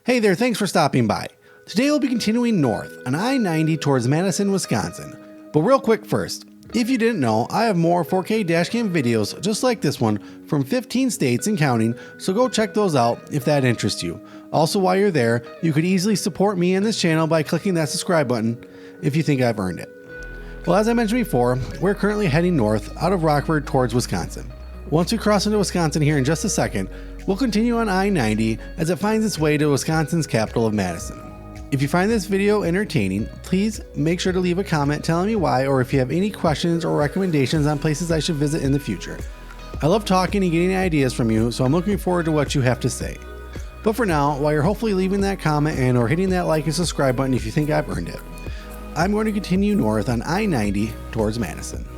Hey there, thanks for stopping by. Today we'll be continuing north on I-90 towards Madison, Wisconsin. But real quick first, if you didn't know, I have more 4K dashcam videos just like this one from 15 states and counting, so go check those out if that interests you. Also, while you're there, you could easily support me and this channel by clicking that subscribe button if you think I've earned it. Well, as I mentioned before, we're currently heading north out of Rockford towards Wisconsin. Once we cross into Wisconsin here in just a second, we'll continue on I-90 as it finds its way to Wisconsin's capital of Madison. If you find this video entertaining, please make sure to leave a comment telling me why, or if you have any questions or recommendations on places I should visit in the future. I love talking and getting ideas from you, so I'm looking forward to what you have to say. But for now, while you're hopefully leaving that comment and or hitting that like and subscribe button if you think I've earned it, I'm going to continue north on I-90 towards Madison.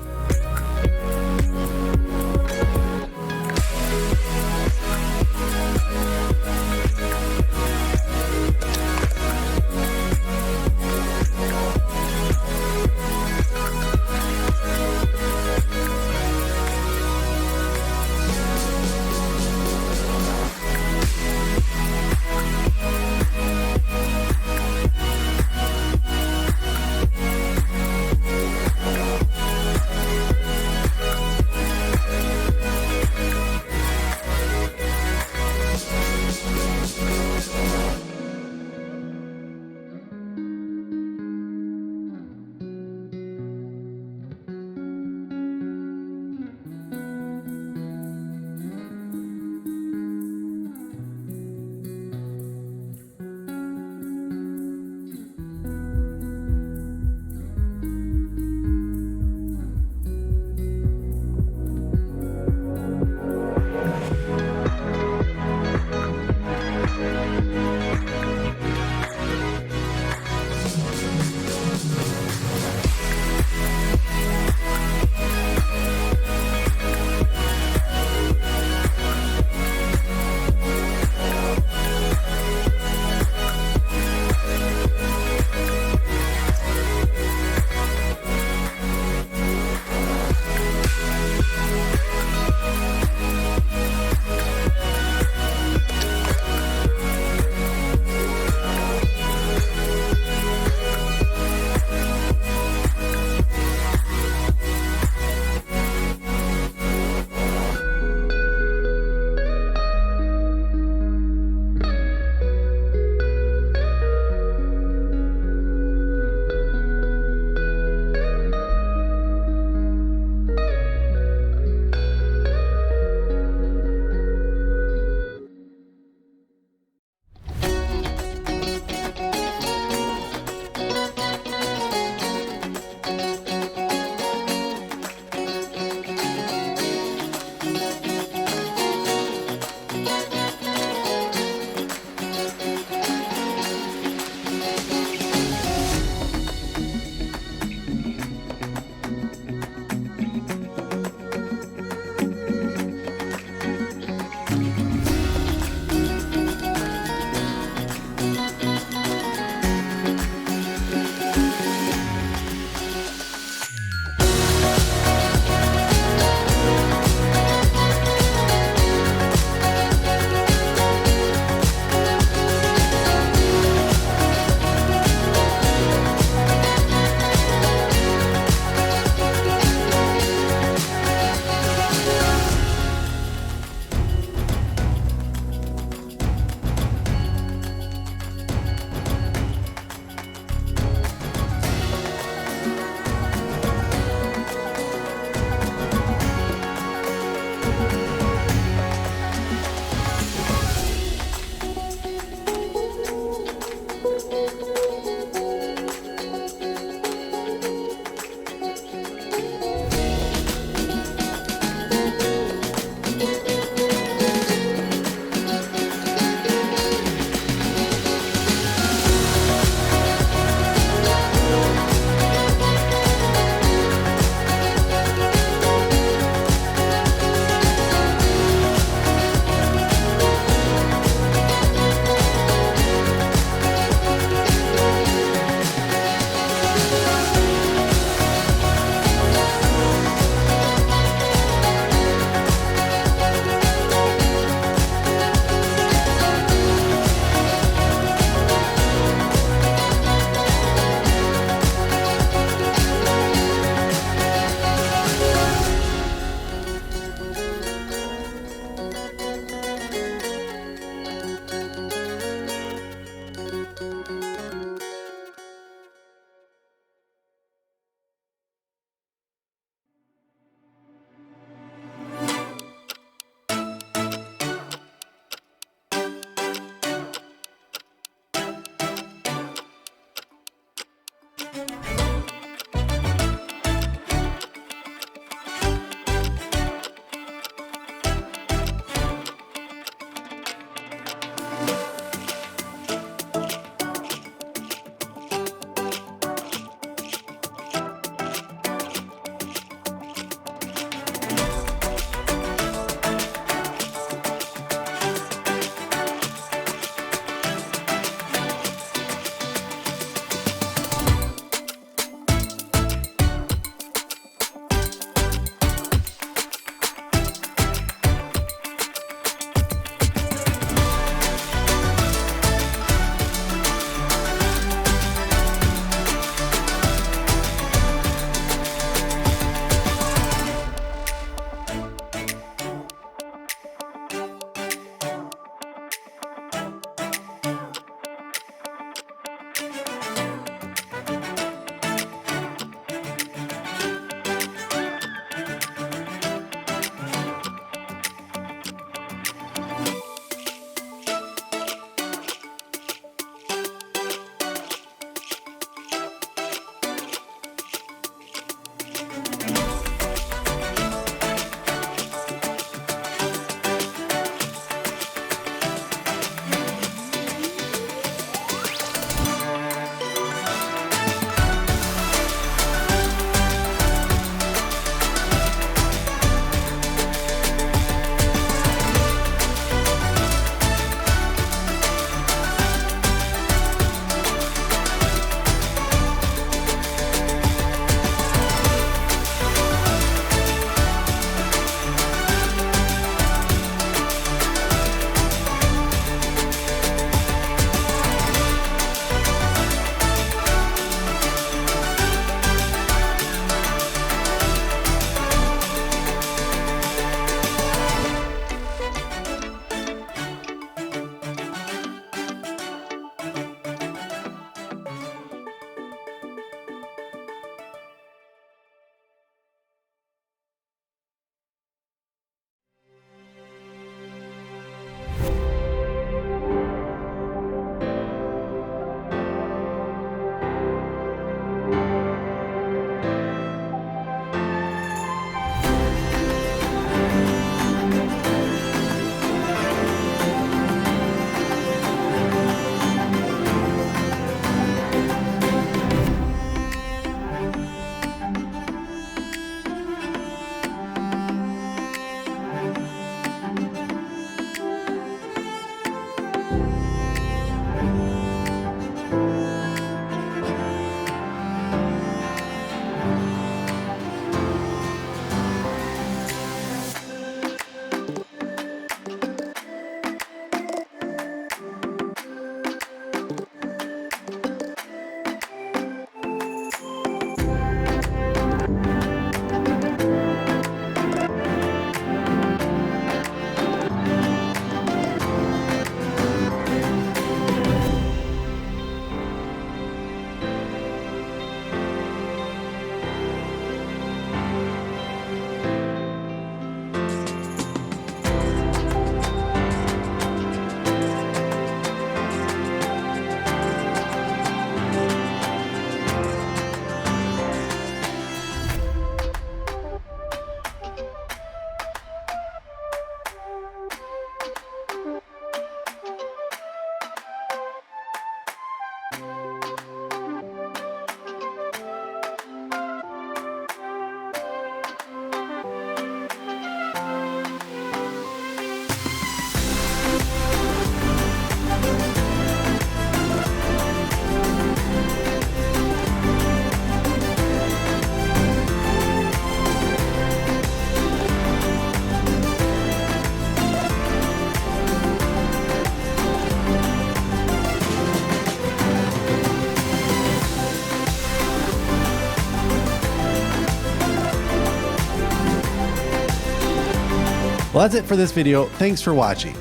Well, that's it for this video. Thanks for watching.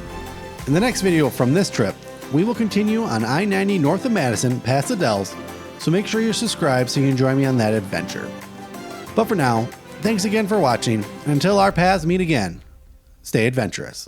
In the next video from this trip, we will continue on I-90 north of Madison past the Dells, so make sure you're subscribed so you can join me on that adventure. But for now, thanks again for watching, and until our paths meet again, stay adventurous.